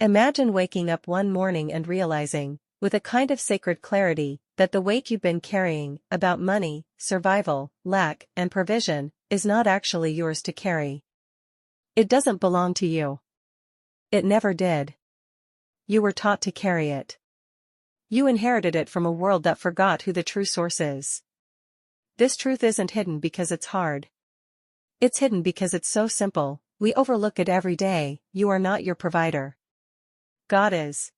Imagine waking up one morning and realizing, with a kind of sacred clarity, that the weight you've been carrying, about money, survival, lack, and provision, is not actually yours to carry. It doesn't belong to you. It never did. You were taught to carry it. You inherited it from a world that forgot who the true source is. This truth isn't hidden because it's hard. It's hidden because it's so simple, we overlook it every day. You are not your provider. God is.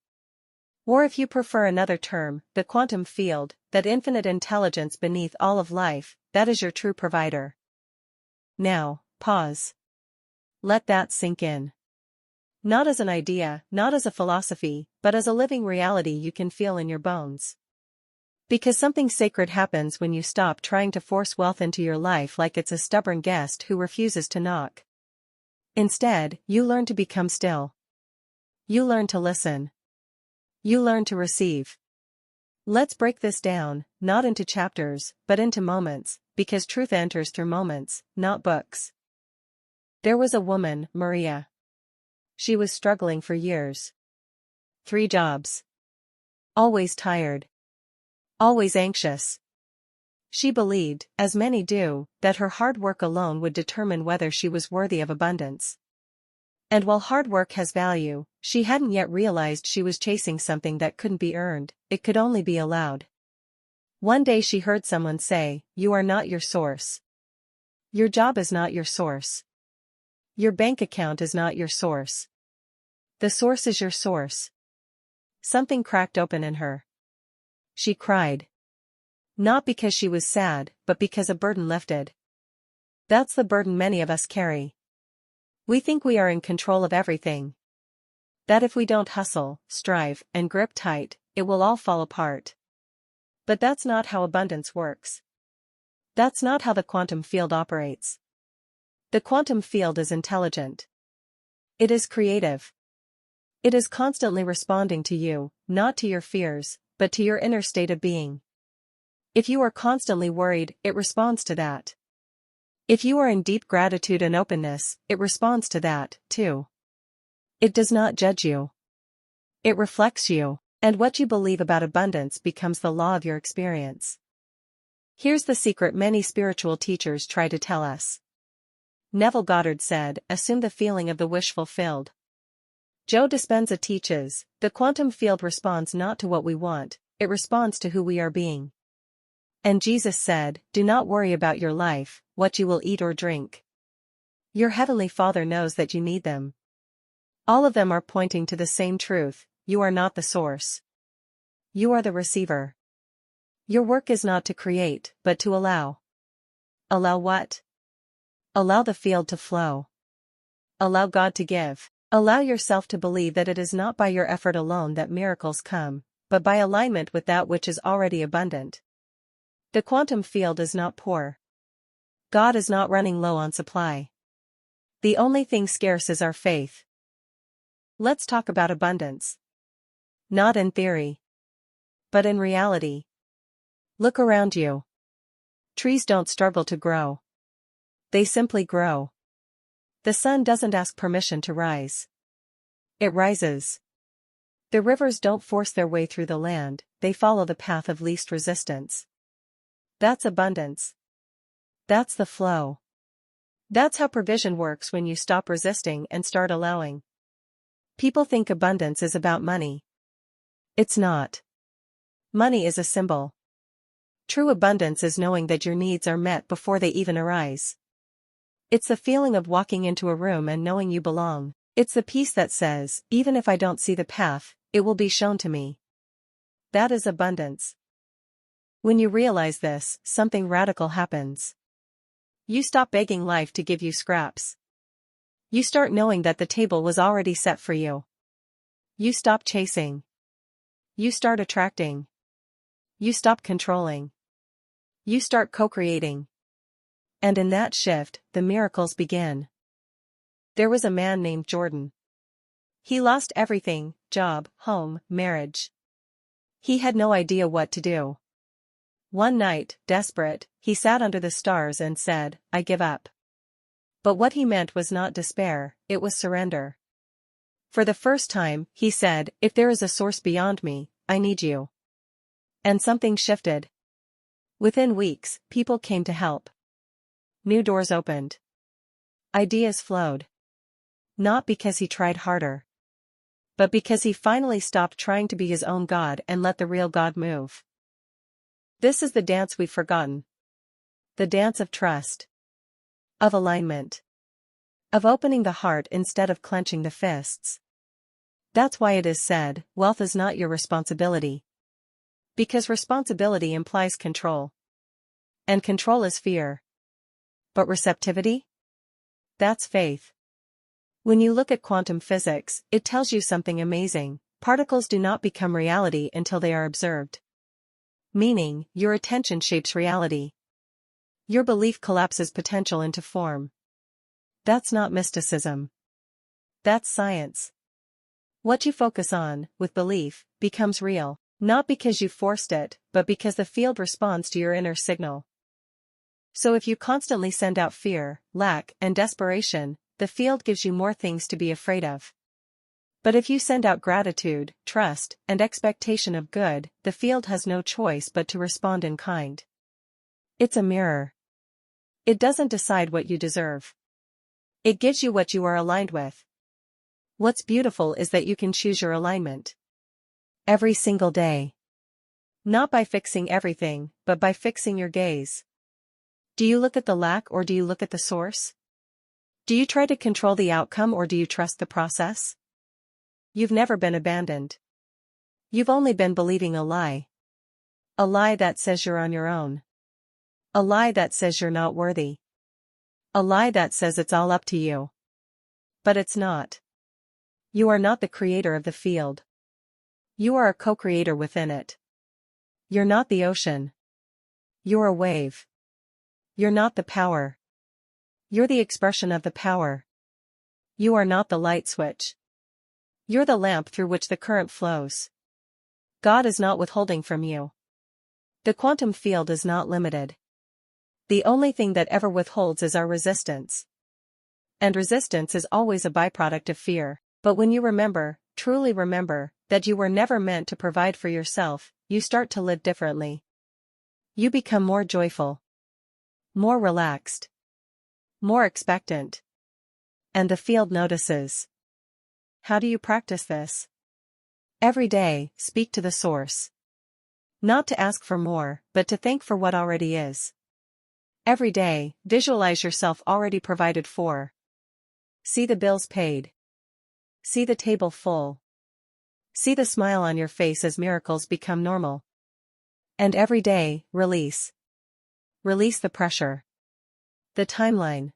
Or if you prefer another term, the quantum field, that infinite intelligence beneath all of life, that is your true provider. Now, pause. Let that sink in. Not as an idea, not as a philosophy, but as a living reality you can feel in your bones. Because something sacred happens when you stop trying to force wealth into your life like it's a stubborn guest who refuses to knock. Instead, you learn to become still. You learn to listen. You learn to receive. Let's break this down, not into chapters, but into moments, because truth enters through moments, not books. There was a woman, Maria. She was struggling for years. 3 jobs. Always tired. Always anxious. She believed, as many do, that her hard work alone would determine whether she was worthy of abundance. And while hard work has value, she hadn't yet realized she was chasing something that couldn't be earned, it could only be allowed. One day she heard someone say, "You are not your source. Your job is not your source. Your bank account is not your source. The source is your source." Something cracked open in her. She cried. Not because she was sad, but because a burden lifted. That's the burden many of us carry. We think we are in control of everything. That if we don't hustle, strive, and grip tight, it will all fall apart. But that's not how abundance works. That's not how the quantum field operates. The quantum field is intelligent. It is creative. It is constantly responding to you, not to your fears, but to your inner state of being. If you are constantly worried, it responds to that. If you are in deep gratitude and openness, it responds to that, too. It does not judge you. It reflects you, and what you believe about abundance becomes the law of your experience. Here's the secret many spiritual teachers try to tell us. Neville Goddard said, "Assume the feeling of the wish fulfilled." Joe Dispenza teaches, the quantum field responds not to what we want, it responds to who we are being. And Jesus said, "Do not worry about your life, what you will eat or drink. Your heavenly Father knows that you need them." All of them are pointing to the same truth, you are not the source. You are the receiver. Your work is not to create, but to allow. Allow what? Allow the field to flow. Allow God to give. Allow yourself to believe that it is not by your effort alone that miracles come, but by alignment with that which is already abundant. The quantum field is not poor. God is not running low on supply. The only thing scarce is our faith. Let's talk about abundance. Not in theory, but in reality. Look around you. Trees don't struggle to grow. They simply grow. The sun doesn't ask permission to rise. It rises. The rivers don't force their way through the land, they follow the path of least resistance. That's abundance. That's the flow. That's how provision works when you stop resisting and start allowing. People think abundance is about money. It's not. Money is a symbol. True abundance is knowing that your needs are met before they even arise. It's the feeling of walking into a room and knowing you belong. It's the peace that says, even if I don't see the path, it will be shown to me. That is abundance. When you realize this, something radical happens. You stop begging life to give you scraps. You start knowing that the table was already set for you. You stop chasing. You start attracting. You stop controlling. You start co-creating. And in that shift, the miracles begin. There was a man named Jordan. He lost everything, job, home, marriage. He had no idea what to do. One night, desperate, he sat under the stars and said, "I give up." But what he meant was not despair, it was surrender. For the first time, he said, "If there is a source beyond me, I need you." And something shifted. Within weeks, people came to help. New doors opened. Ideas flowed. Not because he tried harder, but because he finally stopped trying to be his own God and let the real God move. This is the dance we've forgotten. The dance of trust. Of alignment. Of opening the heart instead of clenching the fists. That's why it is said, wealth is not your responsibility. Because responsibility implies control. And control is fear. But receptivity? That's faith. When you look at quantum physics, it tells you something amazing. Particles do not become reality until they are observed. Meaning, your attention shapes reality. Your belief collapses potential into form. That's not mysticism. That's science. What you focus on, with belief, becomes real, not because you forced it, but because the field responds to your inner signal. So if you constantly send out fear, lack, and desperation, the field gives you more things to be afraid of. But if you send out gratitude, trust, and expectation of good, the field has no choice but to respond in kind. It's a mirror. It doesn't decide what you deserve. It gives you what you are aligned with. What's beautiful is that you can choose your alignment. Every single day. Not by fixing everything, but by fixing your gaze. Do you look at the lack or do you look at the source? Do you try to control the outcome or do you trust the process? You've never been abandoned. You've only been believing a lie. A lie that says you're on your own. A lie that says you're not worthy. A lie that says it's all up to you. But it's not. You are not the creator of the field. You are a co-creator within it. You're not the ocean. You're a wave. You're not the power. You're the expression of the power. You are not the light switch. You're the lamp through which the current flows. God is not withholding from you. The quantum field is not limited. The only thing that ever withholds is our resistance. And resistance is always a byproduct of fear. But when you remember, truly remember, that you were never meant to provide for yourself, you start to live differently. You become more joyful. More relaxed. More expectant. And the field notices. How do you practice this? Every day, speak to the source. Not to ask for more, but to thank for what already is. Every day, visualize yourself already provided for. See the bills paid. See the table full. See the smile on your face as miracles become normal. And every day, release. Release the pressure. The timeline.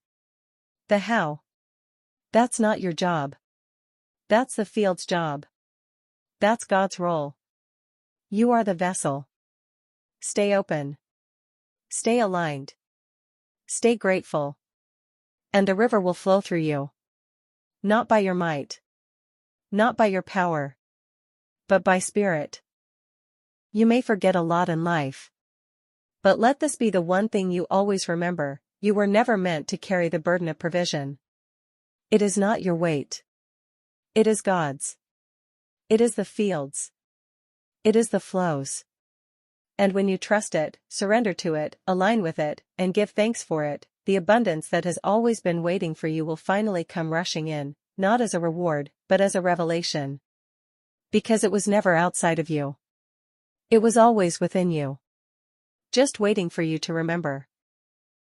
The how. That's not your job. That's the field's job. That's God's role. You are the vessel. Stay open. Stay aligned. Stay grateful. And the river will flow through you. Not by your might. Not by your power. But by spirit. You may forget a lot in life. But let this be the one thing you always remember, you were never meant to carry the burden of provision. It is not your weight. It is God's. It is the field's. It is the flow's. And when you trust it, surrender to it, align with it, and give thanks for it, the abundance that has always been waiting for you will finally come rushing in, not as a reward, but as a revelation. Because it was never outside of you. It was always within you. Just waiting for you to remember.